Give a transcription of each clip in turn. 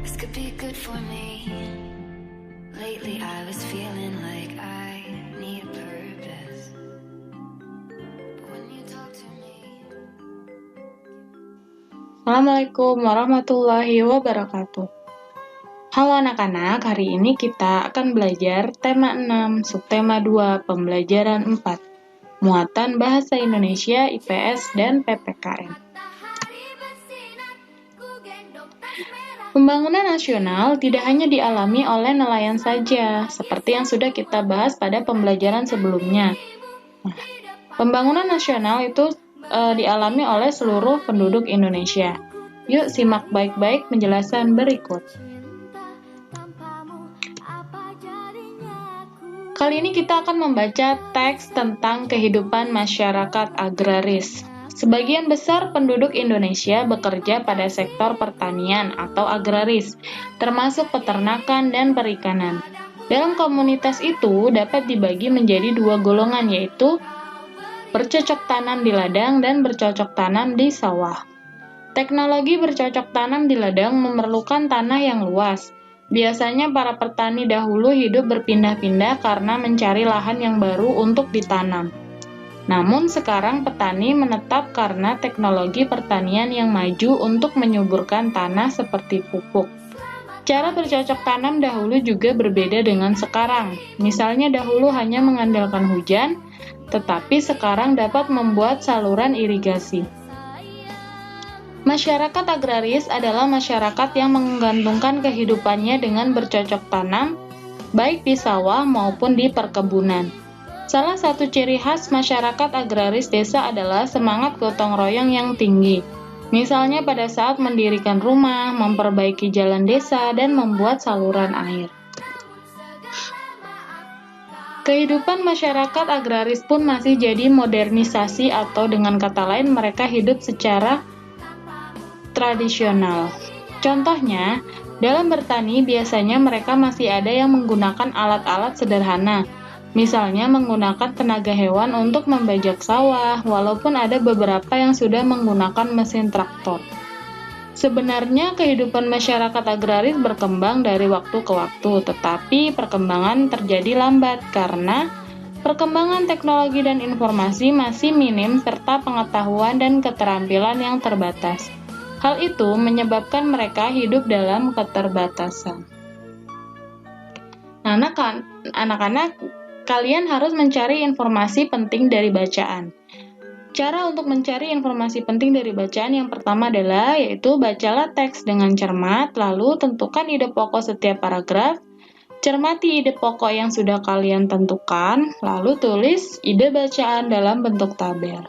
This could be good for me. Lately I was feeling like I need a purpose. But when you talk to me. Assalamualaikum warahmatullahi wabarakatuh. Halo anak-anak, hari ini kita akan belajar tema 6, subtema 2, pembelajaran 4, muatan bahasa Indonesia, IPS, dan PPKN. Pembangunan nasional tidak hanya dialami oleh nelayan saja, seperti yang sudah kita bahas pada pembelajaran sebelumnya. Pembangunan nasional itu dialami oleh seluruh penduduk Indonesia. Yuk simak baik-baik penjelasan berikut. Kali ini kita akan membaca teks tentang kehidupan masyarakat agraris. Sebagian besar penduduk Indonesia bekerja pada sektor pertanian atau agraris, termasuk peternakan dan perikanan. Dalam komunitas itu dapat dibagi menjadi dua golongan, yaitu bercocok tanam di ladang dan bercocok tanam di sawah. Teknologi bercocok tanam di ladang memerlukan tanah yang luas. Biasanya para petani dahulu hidup berpindah-pindah karena mencari lahan yang baru untuk ditanam. Namun sekarang petani menetap karena teknologi pertanian yang maju untuk menyuburkan tanah seperti pupuk. Cara bercocok tanam dahulu juga berbeda dengan sekarang. Misalnya dahulu hanya mengandalkan hujan, tetapi sekarang dapat membuat saluran irigasi. Masyarakat agraris adalah masyarakat yang menggantungkan kehidupannya dengan bercocok tanam, baik di sawah maupun di perkebunan. Salah satu ciri khas masyarakat agraris desa adalah semangat gotong royong yang tinggi. Misalnya pada saat mendirikan rumah, memperbaiki jalan desa, dan membuat saluran air. Kehidupan masyarakat agraris pun masih jadi modernisasi atau dengan kata lain mereka hidup secara tradisional. Contohnya, dalam bertani biasanya mereka masih ada yang menggunakan alat-alat sederhana. Misalnya menggunakan tenaga hewan untuk membajak sawah, walaupun ada beberapa yang sudah menggunakan mesin traktor. Sebenarnya kehidupan masyarakat agraris berkembang dari waktu ke waktu, tetapi perkembangan terjadi lambat karena perkembangan teknologi dan informasi masih minim serta pengetahuan dan keterampilan yang terbatas. Hal itu menyebabkan mereka hidup dalam keterbatasan. Anak-anak, kalian harus mencari informasi penting dari bacaan. Cara untuk mencari informasi penting dari bacaan yang pertama adalah yaitu bacalah teks dengan cermat, lalu tentukan ide pokok setiap paragraf, cermati ide pokok yang sudah kalian tentukan, lalu tulis ide bacaan dalam bentuk tabel.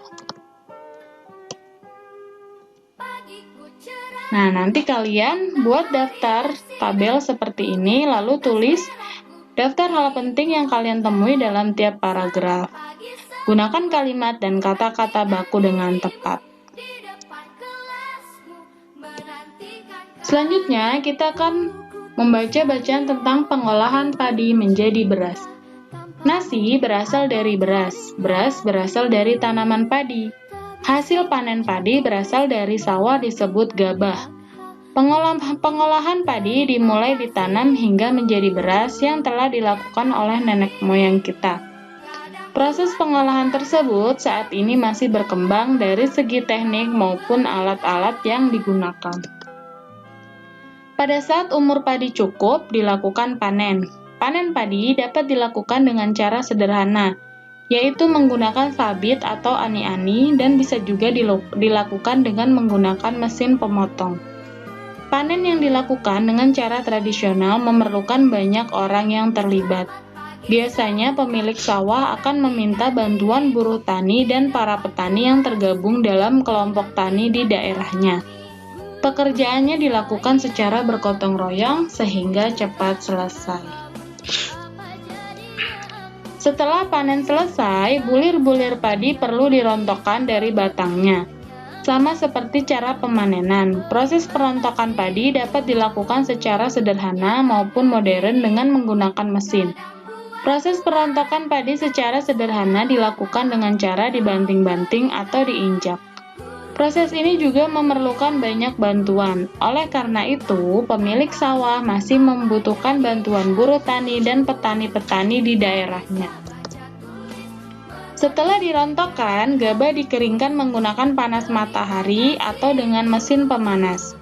Nah, nanti kalian buat daftar tabel seperti ini, lalu tulis daftar hal penting yang kalian temui dalam tiap paragraf. Gunakan kalimat dan kata-kata baku dengan tepat. Selanjutnya, kita akan membaca bacaan tentang pengolahan padi menjadi beras. Nasi berasal dari beras. Beras berasal dari tanaman padi. Hasil panen padi berasal dari sawah disebut gabah. Pengolahan padi dimulai ditanam hingga menjadi beras yang telah dilakukan oleh nenek moyang kita. Proses pengolahan tersebut saat ini masih berkembang dari segi teknik maupun alat-alat yang digunakan. Pada saat umur padi cukup, dilakukan panen. Panen padi dapat dilakukan dengan cara sederhana, yaitu menggunakan sabit atau ani-ani dan bisa juga dilakukan dengan menggunakan mesin pemotong. Panen yang dilakukan dengan cara tradisional memerlukan banyak orang yang terlibat. Biasanya pemilik sawah akan meminta bantuan buruh tani dan para petani yang tergabung dalam kelompok tani di daerahnya. Pekerjaannya dilakukan secara bergotong royong sehingga cepat selesai. Setelah panen selesai, bulir-bulir padi perlu dirontokkan dari batangnya. Sama seperti cara pemanenan, proses perontokan padi dapat dilakukan secara sederhana maupun modern dengan menggunakan mesin. Proses perontokan padi secara sederhana dilakukan dengan cara dibanting-banting atau diinjak. Proses ini juga memerlukan banyak bantuan. Oleh karena itu, pemilik sawah masih membutuhkan bantuan buruh tani dan petani-petani di daerahnya. Setelah dirontokkan, gabah dikeringkan menggunakan panas matahari atau dengan mesin pemanas.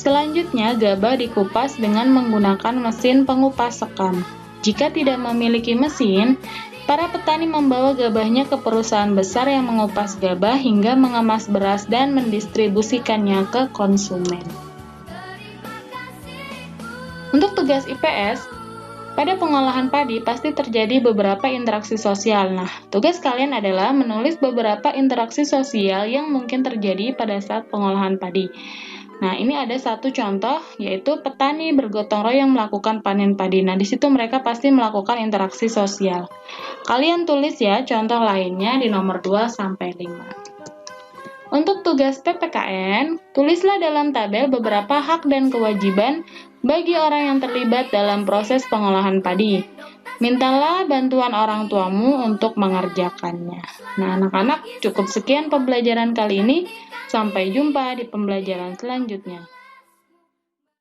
Selanjutnya, gabah dikupas dengan menggunakan mesin pengupas sekam. Jika tidak memiliki mesin, para petani membawa gabahnya ke perusahaan besar yang mengupas gabah hingga mengemas beras dan mendistribusikannya ke konsumen. Untuk tugas IPS, pada pengolahan padi pasti terjadi beberapa interaksi sosial. Nah, tugas kalian adalah menulis beberapa interaksi sosial yang mungkin terjadi pada saat pengolahan padi. Nah, ini ada satu contoh, yaitu petani bergotong royong melakukan panen padi. Nah, di situ mereka pasti melakukan interaksi sosial. Kalian tulis ya contoh lainnya di nomor 2-5. Untuk tugas PPKN, tulislah dalam tabel beberapa hak dan kewajiban bagi orang yang terlibat dalam proses pengolahan padi. Mintalah bantuan orang tuamu untuk mengerjakannya. Nah, anak-anak, cukup sekian pembelajaran kali ini. Sampai jumpa di pembelajaran selanjutnya.